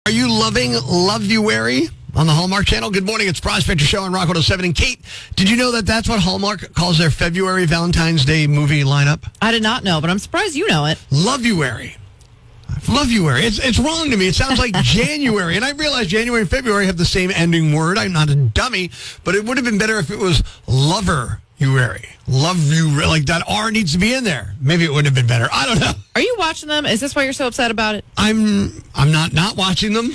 Are you loving Loveuary on the Hallmark Channel? Good morning. It's Prospector Show on Rock 107. And Kate, did you know that that's what Hallmark calls their February Valentine's Day movie lineup? I did not know, but I'm surprised you know it. Loveuary. Loveuary. It's wrong to me. It sounds like January. And I realize January and February have the same ending word. I'm not a dummy, but it would have been better if it was Lover. Love you, like that R needs to be in there. Maybe it would have been better. I don't know. Are you watching them? Is this why you're so upset about it? I'm not watching them.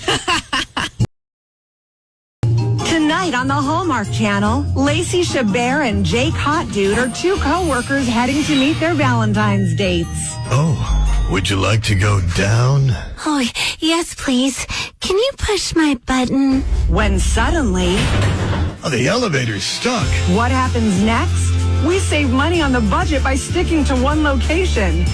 Tonight on the Hallmark Channel, Lacey Chabert and Jake Hot Dude are two co-workers heading to meet their Valentine's dates. Oh, would you like to go down? Oh, yes, please. Can you push my button? When suddenly, Oh, the elevator's stuck. what happens next? We save money on the budget by sticking to one location,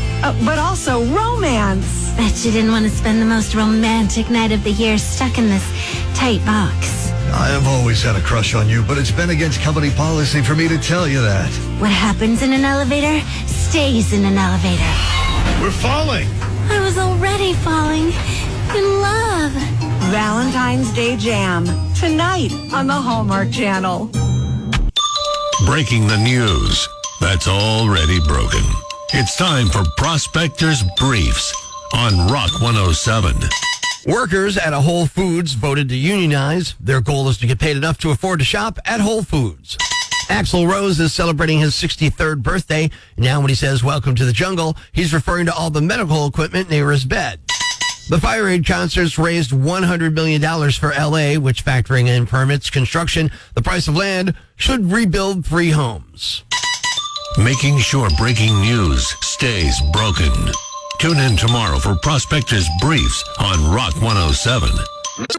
but also romance. Bet you didn't want to spend the most romantic night of the year stuck in this tight box. I have always had a crush on you, but it's been against company policy for me to tell you that. What happens in an elevator stays in an elevator. We're falling. I was already falling in love. Valentine's Day Jam, tonight on the Hallmark Channel. Breaking the news that's already broken. It's time for Prospector's Briefs on Rock 107. Workers at a Whole Foods voted to unionize. Their goal is to get paid enough to afford to shop at Whole Foods. Axl Rose is celebrating his 63rd birthday. Now when he says welcome to the jungle, he's referring to all the medical equipment near his bed. The Fire Aid concerts raised $100 million for L.A., which, factoring in permits, construction, the price of land, should rebuild 3 homes. Making sure breaking news stays broken. Tune in tomorrow for Prospector's Briefs on Rock 107.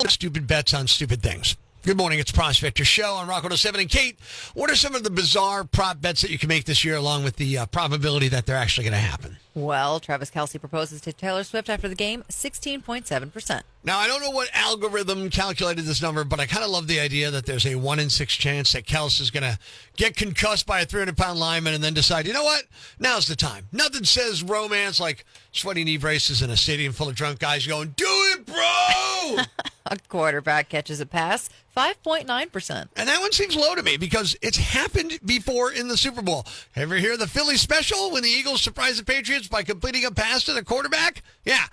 Stupid bets on stupid things. Good morning. It's Prospector Show on Rock 107. And Kate, what are some of the bizarre prop bets that you can make this year along with the probability that they're actually going to happen? Well, Travis Kelce proposes to Taylor Swift after the game, 16.7%. Now, I don't know what algorithm calculated this number, but I kind of love the idea that there's a 1 in 6 chance that Kelce is going to get concussed by a 300-pound lineman and then decide, you know what? Now's the time. Nothing says romance like sweaty knee braces in a stadium full of drunk guys going, do it, bro! A quarterback catches a pass, 5.9%. And that one seems low to me because it's happened before in the Super Bowl. Ever hear the Philly special when the Eagles surprised the Patriots by completing a pass to the quarterback? Yeah.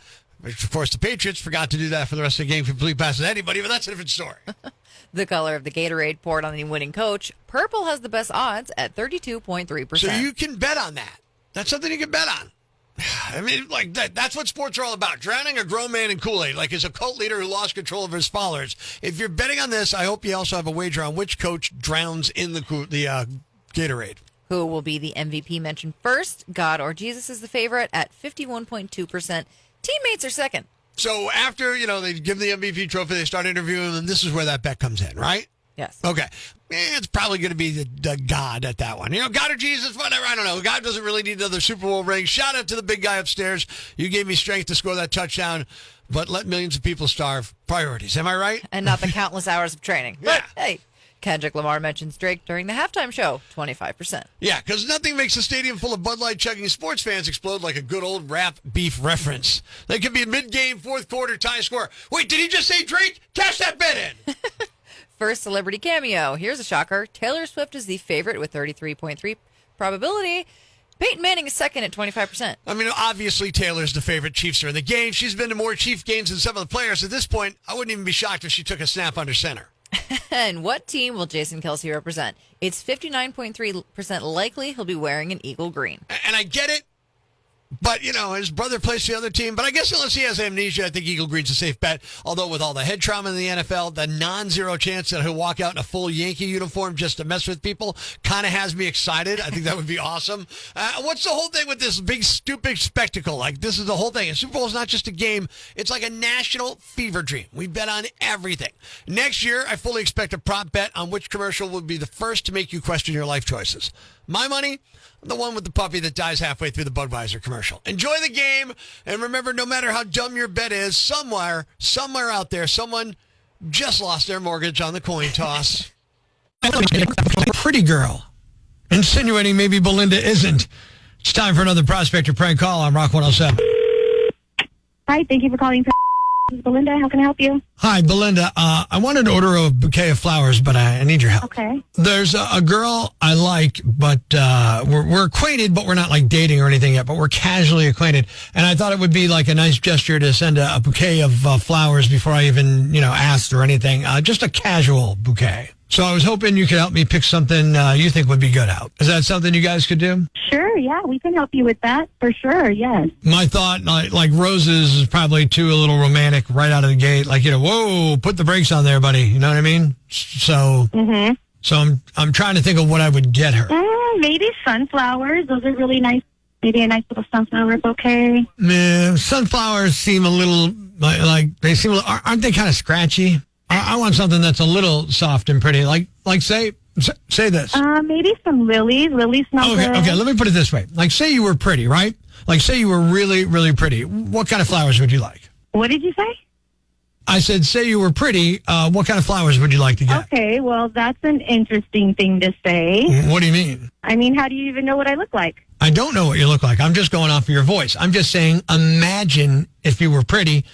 Of course, the Patriots forgot to do that for the rest of the game, complete pass to anybody, but that's a different story. The color of the Gatorade poured on the winning coach, purple has the best odds at 32.3%. So you can bet on that. That's something you can bet on. I mean, like that's what sports are all about. Drowning a grown man in Kool-Aid, like as a cult leader who lost control of his followers. If you're betting on this, I hope you also have a wager on which coach drowns in the Gatorade. Who will be the MVP mentioned first? God or Jesus is the favorite at 51.2%. Teammates are second. So after, they give the MVP trophy, they start interviewing them, this is where that bet comes in, right? Yes. Okay. It's probably going to be the God at that one. God or Jesus, whatever. I don't know. God doesn't really need another Super Bowl ring. Shout out to the big guy upstairs. You gave me strength to score that touchdown, but let millions of people starve. Priorities. Am I right? And not the countless hours of training. Yeah. But, hey, Kendrick Lamar mentions Drake during the halftime show, 25%. Yeah, because nothing makes a stadium full of Bud Light chugging sports fans explode like a good old rap beef reference. They could be a mid-game, fourth quarter tie score. Wait, did he just say Drake? Cash that bet in. First celebrity cameo. Here's a shocker. Taylor Swift is the favorite with 33.3 probability. Peyton Manning is second at 25%. I mean, obviously Taylor's the favorite. Chiefs are in the game. She's been to more Chief games than some of the players. At this point, I wouldn't even be shocked if she took a snap under center. And what team will Jason Kelce represent? It's 59.3% likely he'll be wearing an Eagle green. And I get it. But, his brother plays the other team. But I guess unless he has amnesia, I think Eagle Green's a safe bet. Although with all the head trauma in the NFL, the non-zero chance that he'll walk out in a full Yankee uniform just to mess with people kind of has me excited. I think that would be awesome. What's the whole thing with this big, stupid spectacle? Like, this is the whole thing. A Super Bowl is not just a game. It's like a national fever dream. We bet on everything. Next year, I fully expect a prop bet on which commercial will be the first to make you question your life choices. My money, the one with the puppy that dies halfway through the Budweiser commercial. Enjoy the game, and remember, no matter how dumb your bet is, somewhere out there, someone just lost their mortgage on the coin toss. Pretty girl. Insinuating maybe Belinda isn't. It's time for another Prospector prank call on Rock 107. Hi, thank you for calling. Belinda, how can I help you? Hi, Belinda. I wanted to order a bouquet of flowers, but I need your help. Okay. There's a girl I like, but we're acquainted, but we're not like dating or anything yet, but we're casually acquainted. And I thought it would be like a nice gesture to send a bouquet of flowers before I even, asked or anything. Just a casual bouquet. So I was hoping you could help me pick something you think would be good out. Is that something you guys could do? Sure, yeah, we can help you with that for sure, yes. My thought, like roses is probably a little romantic right out of the gate. Like, whoa, put the brakes on there, buddy. You know what I mean? So, so I'm trying to think of what I would get her. Maybe sunflowers. Those are really nice. Maybe a nice little sunflower bouquet. Sunflowers seem a little aren't they kind of scratchy? I want something that's a little soft and pretty. Like say this. Maybe some lilies. Lilies smell good. Okay, let me put it this way. Like, say you were pretty, right? Like, say you were really, really pretty. What kind of flowers would you like? What did you say? I said, say you were pretty. What kind of flowers would you like to get? Okay, well, that's an interesting thing to say. What do you mean? I mean, how do you even know what I look like? I don't know what you look like. I'm just going off of your voice. I'm just saying, imagine if you were pretty.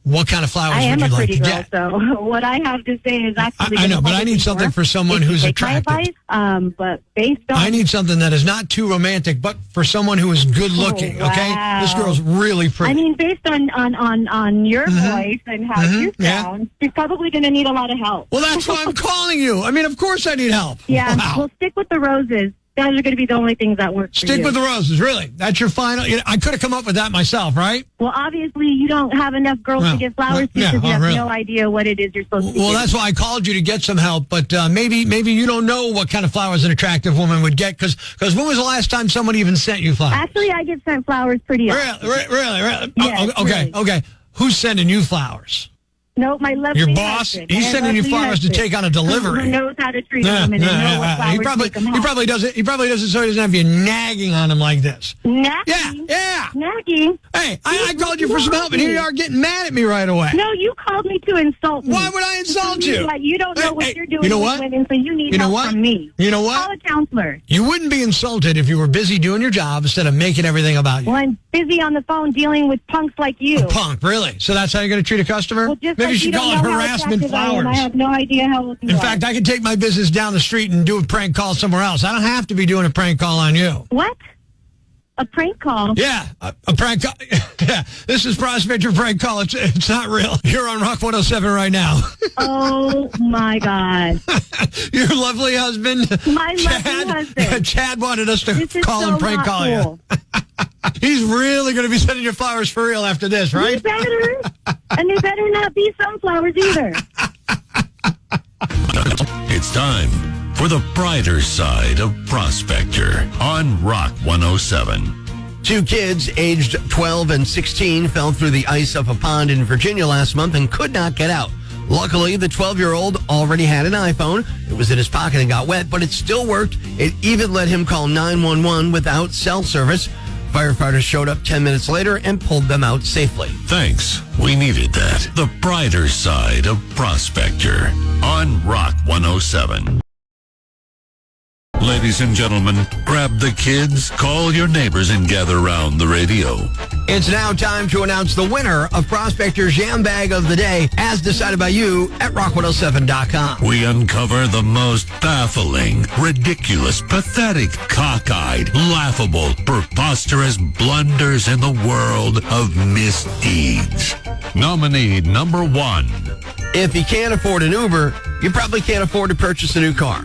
What kind of flowers would you like to get? So what I have to say is actually... I know, but I need something for someone who's attractive. But based on... I need something that is not too romantic, but for someone who is good looking, okay? This girl's really pretty. I mean, based on your voice and how you sound, you're probably going to need a lot of help. Well, that's why I'm calling you. I mean, of course I need help. Yeah, wow. We'll stick with the roses. Those are going to be the only things that work for you. Stick with the roses, really? That's your final... I could have come up with that myself, right? Well, obviously, you don't have enough girls to give flowers to because you have no idea what it is you're supposed to do. Well, that's why I called you to get some help, but maybe you don't know what kind of flowers an attractive woman would get, because when was the last time someone even sent you flowers? Actually, I get sent flowers pretty often. Really? Yes, okay. Who's sending you flowers? No, my lovely Your boss? husband. He's sending you flowers to take on a delivery. Who knows how to treat a woman and know what flowers He probably does it so he doesn't have you nagging on him like this. Nagging? Yeah. Nagging? Hey, I called you for some help, and here you are getting mad at me right away. No, you called me to insult me. Why would I insult you? Like you don't know what you're doing with women, so you need help from me. You know what? Call a counselor. You wouldn't be insulted if you were busy doing your job instead of making everything about you. Well, I'm busy on the phone dealing with punks like you. A punk, really? So that's how you're going to treat a customer? Well, just maybe you should call it harassment flowers. I have no idea how old you are. In fact, I could take my business down the street and do a prank call somewhere else. I don't have to be doing a prank call on you. What? A prank call? Yeah, a prank call. Yeah, this is Prospector prank call. It's not real. You're on Rock 107 right now. Oh, my God. Your lovely husband. My lovely husband. Chad wanted us to call and prank call you. He's really going to be sending you flowers for real after this, right? You better. And they better not be sunflowers either. It's time for the brighter side of Prospector on Rock 107. Two kids aged 12 and 16 fell through the ice of a pond in Virginia last month and could not get out. Luckily, the 12-year-old already had an iPhone. It was in his pocket and got wet, but it still worked. It even let him call 911 without cell service. Firefighters showed up 10 minutes later and pulled them out safely. Thanks. We needed that. The brighter side of Prospector on Rock 107. Ladies and gentlemen, grab the kids, call your neighbors, and gather around the radio. It's now time to announce the winner of Prospector's Jam Bag of the Day, as decided by you at rock107.com. We uncover the most baffling, ridiculous, pathetic, cockeyed, laughable, preposterous blunders in the world of misdeeds. Nominee number 1. If you can't afford an Uber, you probably can't afford to purchase a new car.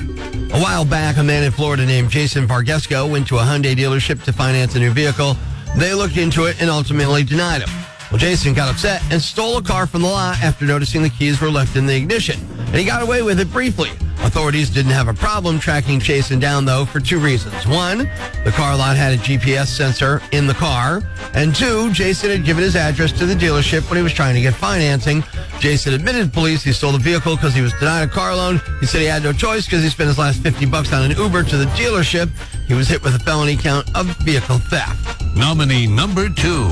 A while back, a man in Florida named Jason Vargesco went to a Hyundai dealership to finance a new vehicle. They looked into it and ultimately denied him. Well, Jason got upset and stole a car from the lot after noticing the keys were left in the ignition. And he got away with it briefly. Authorities didn't have a problem tracking Jason down, though, for two reasons. One, the car lot had a GPS sensor in the car. And two, Jason had given his address to the dealership when he was trying to get financing. Jason admitted to police he stole the vehicle because he was denied a car loan. He said he had no choice because he spent his last $50 on an Uber to the dealership. He was hit with a felony count of vehicle theft. Nominee number 2.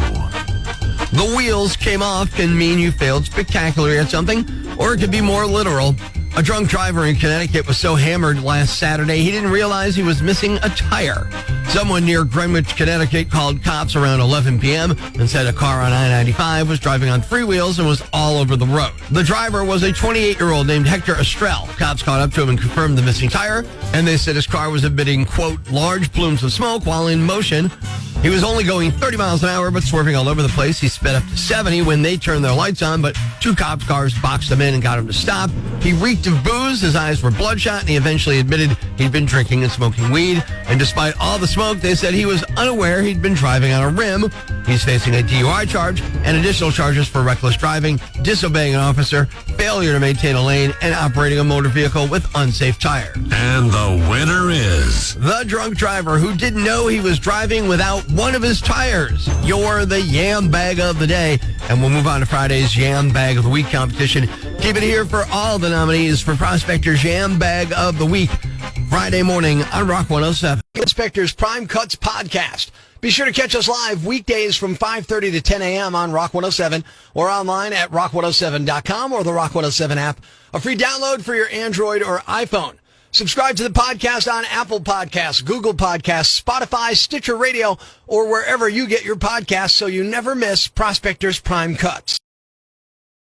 The wheels came off can mean you failed spectacularly at something, or it could be more literal. A drunk driver in Connecticut was so hammered last Saturday he didn't realize he was missing a tire. Someone near Greenwich, Connecticut called cops around 11 p.m. and said a car on I-95 was driving on three wheels and was all over the road. The driver was a 28-year-old named Hector Estrell. Cops caught up to him and confirmed the missing tire, and they said his car was emitting, quote, large plumes of smoke while in motion. He was only going 30 miles an hour, but swerving all over the place. He sped up to 70 when they turned their lights on, but two cops' cars boxed him in and got him to stop. He reeked of booze, his eyes were bloodshot, and he eventually admitted he'd been drinking and smoking weed. And despite all the smoke, they said he was unaware he'd been driving on a rim. He's facing a DUI charge and additional charges for reckless driving, disobeying an officer, failure to maintain a lane, and operating a motor vehicle with unsafe tires. And the winner is the drunk driver who didn't know he was driving without one of his tires. You're the Yam Bag of the Day. And we'll move on to Friday's Yam Bag of the Week competition. Keep it here for all the nominees for Prospector's Yam Bag of the Week. Friday morning on Rock 107. Prospector's Prime Cuts podcast. Be sure to catch us live weekdays from 5:30 to 10 a.m. on Rock 107 or online at rock107.com or the Rock 107 app. A free download for your Android or iPhone. Subscribe to the podcast on Apple Podcasts, Google Podcasts, Spotify, Stitcher Radio, or wherever you get your podcasts so you never miss Prospector's Prime Cuts.